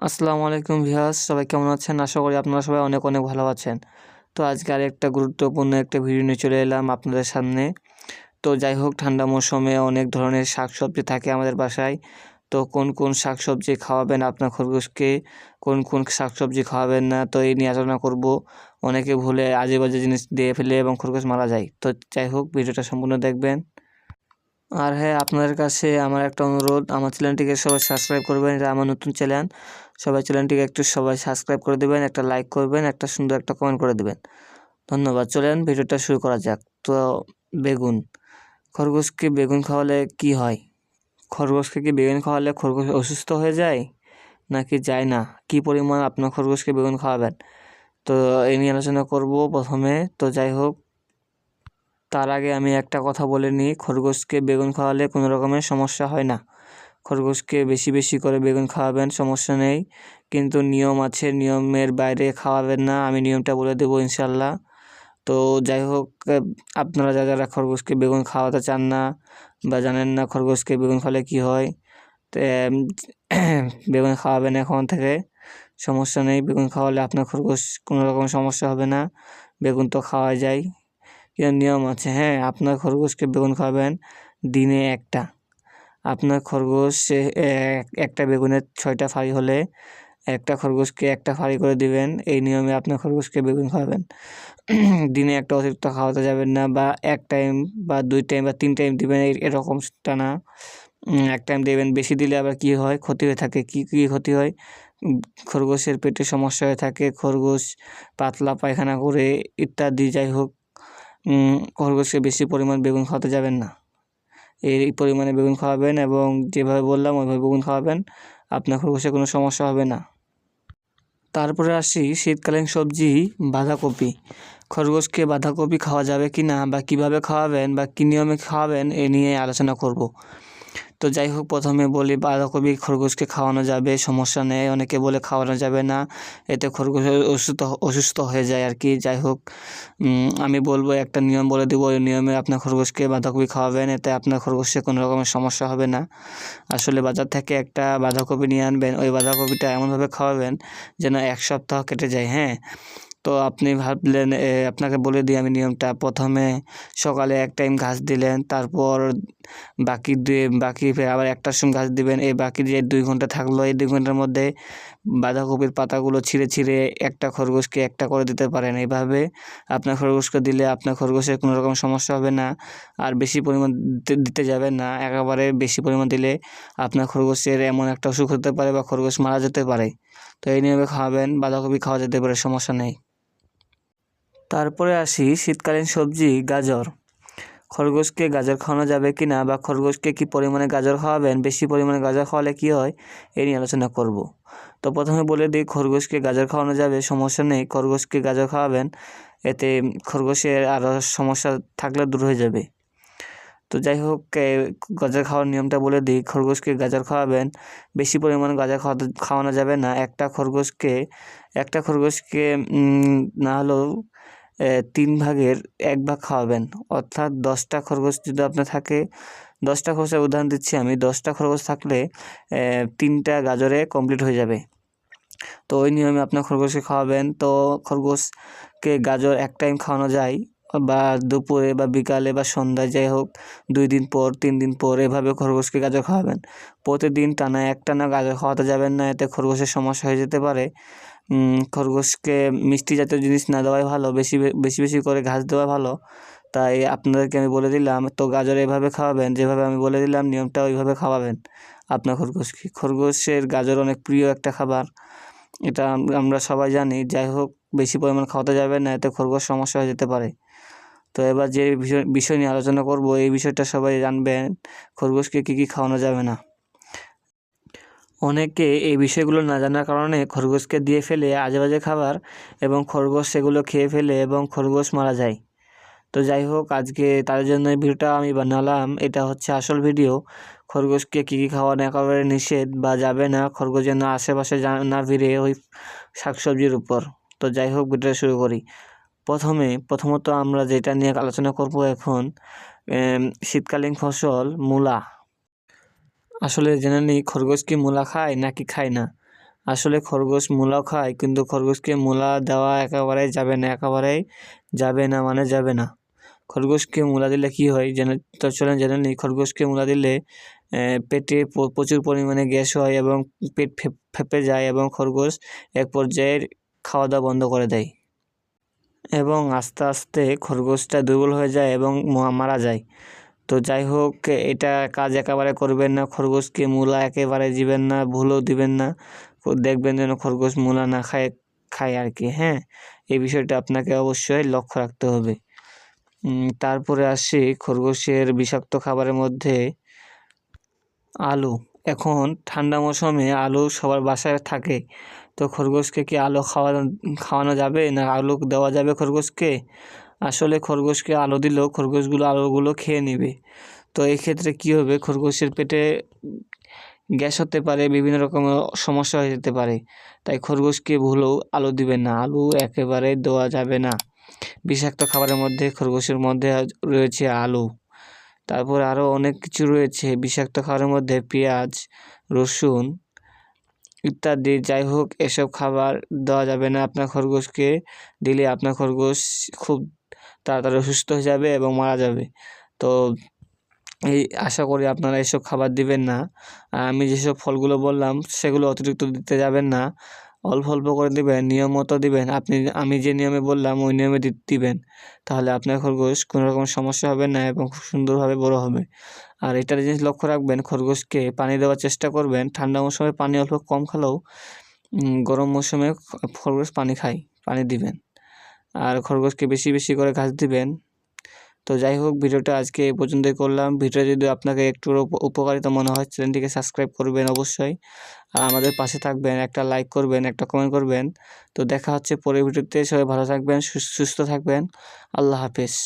আসসালামু আলাইকুম ভিউয়ার্স, সবাই কেমন আছেন? আশা করি আপনারা সবাই অনেক অনেক ভালো আছেন। তো আজকে আরেকটা গুরুত্বপূর্ণ একটা ভিডিও নিয়ে চলে এলাম আপনাদের সামনে। তো যাই হোক, ঠান্ডা মৌসুমে অনেক ধরনের শাকসবজি থাকে আমাদের বাসায়। তো কোন কোন শাকসবজি খাওয়াবেন আপনার খরগোশকে, কোন কোন শাকসবজি খাওয়াবেন না, তো এই নিয়ে আলোচনা করব। অনেকে ভুলে আজে-বাজে জিনিস দিয়ে ফেলে এবং খরগোশ মারা যায়। তো যাই হোক, ভিডিওটা সম্পূর্ণ দেখবেন। আর হ্যাঁ, আপনাদের কাছে আমার একটা অনুরোধ, আমার চ্যানেলটিকে সবাই সাবস্ক্রাইব করবেন। এটা আমার নতুন চ্যানেল। সবাই চ্যানেলটিকে একটু সবাই সাবস্ক্রাইব করে দেবেন, একটা লাইক করবেন, একটা সুন্দর একটা কমেন্ট করে দেবেন। ধন্যবাদ। চলেন ভিডিওটা শুরু করা যাক। তো বেগুন, খরগোশকে বেগুন খাওয়ালে কি হয়? খরগোশকে কি বেগুন খাওয়ালে খরগোশ অসুস্থ হয়ে যায় নাকি যায় না? কী পরিমাণ আপনার খরগোশকে বেগুন খাওয়াবেন? তো এই নিয়ে আলোচনা করব প্রথমে। তো যাই হোক, তার আগে আমি একটা কথা বলে নিই, খরগোশকে বেগুন খাওয়ালে কোনো রকমের সমস্যা হয় না। খরগোশকে বেশি বেশি করে বেগুন খাওয়াবেন, সমস্যা নেই, কিন্তু নিয়ম আছে, নিয়মের বাইরে খাওয়াবেন না। আমি নিয়মটা বলে দেবো ইনশাল্লাহ। তো যাই হোক, আপনারা যারা খরগোশকে বেগুন খাওয়াতে চান না বা জানেন না খরগোশকে বেগুন খাওয়ালে কী হয়, তো বেগুন খাওয়াবেন এখন থেকে, সমস্যা নেই। বেগুন খাওয়ালে আপনার খরগোশ কোনো রকম সমস্যা হবে না। বেগুন তো খাওয়া যায়, কিন্তু নিয়ম আছে। হ্যাঁ, আপনার খরগোশকে বেগুন খাওয়াবেন দিনে একটা। আপনার খরগোশ একটা বেগুনের 6টা ফালি হলে একটা খরগোশকে একটা ফালি করে দিবেন। এই নিয়মে আপনার খরগোশকে বেগুন খাওয়াবেন। দিনে একটা অতিরিক্ত খাওয়াতে যাবেন না, বা 1 টাইম বা 2 টাইম বা 3 টাইম দিবেন, এরকমটা না। 1 টাইম দেবেন। বেশি দিলে আবার কী হয়, ক্ষতি হয়ে থাকে। কী কী ক্ষতি হয়? খরগোশের পেটে সমস্যা হয়ে থাকে, খরগোশ পাতলা পায়খানা করে ইত্যাদি। যাই হোক, খরগোশকে বেশি পরিমাণ বেগুন খাওয়াতে যাবেন না। এই পরিমাণে বেগুন খাওয়াবেন এবং যেভাবে বললাম ওইভাবে বেগুন খাওয়াবেন, আপনার খরগোশের কোনো সমস্যা হবে না। তারপরে আসি শীতকালীন সবজি বাঁধাকপি। খরগোশকে বাঁধাকপি খাওয়া যাবে কি না, বা কীভাবে খাওয়াবেন বা কী নিয়মে খাওয়াবেন, এ নিয়ে আলোচনা করব। তো যাই হোক, প্রথমে বলি বাঁধাকপি খরগোশকে খাওয়ানো যাবে, সমস্যা নেই। অনেকে বলে খাওয়ানো যাবে না, এতে খরগোশ অসুস্থ হয়ে যায় আর কি। যাই হোক, আমি বলবো একটা নিয়ম বলে দেবো, ওই নিয়মে আপনার খরগোশকে বাঁধাকপি খাওয়াবেন, এতে আপনার খরগোশের কোনো রকমের সমস্যা হবে না। আসলে বাজার থেকে একটা বাঁধাকপি নিয়ে আনবেন, ওই বাঁধাকপিটা এমনভাবে খাওয়াবেন যেন 1 সপ্তাহ কেটে যায়। হ্যাঁ, তো আপনি ভাবলেন, আপনাকে বলে দিই আমি নিয়মটা। প্রথমে সকালে 1 টাইম ঘাস দিলেন, তারপর বাকি ফের আবার 1টার সময় ঘাস দিবেন। এই বাকি যে 2 ঘন্টা থাকলো, এই 2 ঘন্টার মধ্যে বাঁধাকপির পাতাগুলো ছিঁড়ে ছিঁড়ে একটা খরগোশকে একটা করে দিতে পারেন। এইভাবে আপনার খরগোশকে দিলে আপনার খরগোশের কোনো রকম সমস্যা হবে না। আর বেশি পরিমাণ দিতে যাবেন না। একেবারে বেশি পরিমাণ দিলে আপনার খরগোশের এমন একটা অসুখ হতে পারে বা খরগোশ মারা যেতে পারে। তো এই নিয়মে খাওয়াবেন, বাঁধাকপি খাওয়া যেতে পারে, সমস্যা নেই। তারপরে আসি শীতকালীন সবজি গাজর। খরগোশকে গাজর খাওয়ানো যাবে কি না, বা খরগোশকে কী পরিমাণে গাজর খাওয়াবেন, বেশি পরিমাণে গাজর খাওয়ালে কী হয়, এই নিয়ে আলোচনা করব। তো প্রথমে বলে দিই, খরগোশকে গাজর খাওয়ানো যাবে, সমস্যা নেই। খরগোশকে গাজর খাওয়াবেন, এতে খরগোশের আরও সমস্যা থাকলে দূর হয়ে যাবে। তো যাই হোক, গাজর খাওয়ার নিয়মটা বলে দিই। খরগোশকে গাজর খাওয়াবেন, বেশি পরিমাণে গাজর খাওয়ানো যাবে না। একটা খরগোশকে না হলেও 3 ভাগের 1 ভাগ খাওয়াবেন। অর্থাৎ 10টা খরগোশ যদি আপনার থাকে, 10টা খরগোশের উদাহরণ দিচ্ছি আমি। 10টা খরগোশ থাকলে 3টা গাজরে কমপ্লিট হয়ে যাবে। তো ওই নিয়মে আপনার খরগোশকে খাওয়াবেন। তো খরগোশকে গাজর 1 টাইম খাওয়ানো যায়, বা দুপুরে বা বিকালে বা সন্ধ্যায়, যাই হোক 2 দিন পর 3 দিন পর এভাবে খরগোশকে গাজর খাওয়াবেন। প্রতিদিন একটানা গাজর খাওয়াতে যাবেন না, এতে খরগোশের সমস্যা হয়ে যেতে পারে। খরগোশকে মিষ্টি জাতীয় জিনিস না দেওয়াই ভালো, বেশি করে ঘাস দেওয়া ভালো। তাই আপনাদেরকে আমি বলে দিলাম। তো গাজর এভাবে খাওয়াবেন, যেভাবে আমি বলে দিলাম নিয়মটা ওইভাবে খাওয়াবেন আপনার খরগোশকে। খরগোশের গাজর অনেক প্রিয় একটা খাবার, এটা আমরা সবাই জানি। যাই হোক, বেশি পরিমাণ খাওয়াতে যাবেন না, এতে খরগোশ সমস্যা হয়ে যেতে পারে। তো এবার যে বিষয় নিয়ে আলোচনা করব, এই বিষয়টা সবাই জানবেন, খরগোশকে কী খাওয়ানো যাবে না। অনেকে এই বিষয়গুলো না জানার কারণে খরগোশকে দিয়ে ফেলে আজেবাজে খাবার, এবং খরগোশ সেগুলো খেয়ে ফেলে এবং খরগোশ মারা যায়। তো যাই হোক, আজকে তাদের জন্য এই ভিডিওটা আমি বানালাম। এটা হচ্ছে আসল ভিডিও। খরগোশকে কী খাওয়ানো একেবারে নিষেধ বা যাবে না, খরগোশ যেন আশেপাশে না ভিড়ে ওই শাকসবজির উপর। তো যাই হোক, ভিডিওটা শুরু করি। প্রথমত আমরা যেটা নিয়ে আলোচনা করব এখন, শীতকালীন ফসল মূলা। আসলে জেনে নিই, খরগোশ কি মূলা খায় নাকি খায় না। আসলে খরগোশ মূলা খায়, কিন্তু খরগোশকে মূলা দেওয়া একেবারেই যাবে না মানে যাবে না। খরগোশকে মূলা দিলে কী হয় চলেন জেনে নিই। খরগোশকে মূলা দিলে পেটে প্রচুর পরিমাণে গ্যাস হয় এবং পেট ফেঁপে যায় এবং খরগোশ এক পর্যায়ে খাওয়া দাওয়া বন্ধ করে দেয় এবং আস্তে আস্তে খরগোশটা দুর্বল হয়ে যায় এবং মারা যায়। তো যাই হোক, এটা কাজ একেবারে করবেন না। খরগোশকে মূলা একেবারে দিবেন না, ভুলও দিবেন না। দেখবেন যেন খরগোশ মূলা না খায় আর কি। হ্যাঁ, এই বিষয়টা আপনাকে অবশ্যই লক্ষ্য রাখতে হবে। তারপরে আসি খরগোশের বিষাক্ত খাবারের মধ্যে আলু। এখন ঠান্ডা মৌসুমে আলু সবার বাসায় থাকে। তো খরগোশকে কি আলু খাওয়ানো যাবে না আলু দেওয়া যাবে খরগোশকে? আসলে খরগোশকে আলু দিলেও আলুগুলো খেয়ে নেবে। তো এই ক্ষেত্রে কী হবে, খরগোশের পেটে গ্যাস হতে পারে, বিভিন্ন রকমের সমস্যা হয়ে যেতে পারে। তাই খরগোশকে ভুলেও আলু দিবেন না, আলু একেবারে দেওয়া যাবে না। বিষাক্ত খাবারের মধ্যে খরগোশের মধ্যে রয়েছে আলু। তারপর আরও অনেক কিছু রয়েছে বিষাক্ত খাবারের মধ্যে, পেঁয়াজ, রসুন ইত্যাদি। যাই হোক, এসব খাবার দেওয়া যাবে না আপনার খরগোশকে। দিলে আপনার খরগোশ খুব তাড়াতাড়ি অসুস্থ হয়ে যাবে এবং মারা যাবে। তো আশা করি আপনারা এসব খাবার দিবেন না। আমি যেসব ফলগুলো বললাম সেগুলো অতিরিক্ত দিতে যাবেন না, অল্প অল্প করে দিবেন, নিয়ম মতো দিবেন। আমি যে নিয়মে বললাম ওই নিয়মে দিবেন, তাহলে আপনার খরগোশ কোনো রকম সমস্যা হবে না এবং খুব সুন্দরভাবে বড় হবে। আর এটার জিনিস লক্ষ্য রাখবেন, খরগোশকে পানি দেওয়ার চেষ্টা করবেন। ঠান্ডা মৌসুমে পানি অল্প কম খেলেও গরম মৌসুমে খরগোশ পানি খায়, পানি দিবেন। আর খরগোশকে বেশি বেশি করে ঘাস দিবেন। তো যাই হোক, ভিডিওটা আজকে এই পর্যন্তই করলাম। ভিডিও যদি আপনাকে একটু উপকারিতা মনে হয়, চ্যানেলটিকে সাবস্ক্রাইব করবেন অবশ্যই। আর আমাদের পাশে থাকবেন, একটা লাইক করবেন, একটা কমেন্ট করবেন। তো দেখা হচ্ছে পরের ভিডিওতে। সবাই ভালো থাকবেন, সুস্থ থাকবেন। আল্লাহ হাফেজ।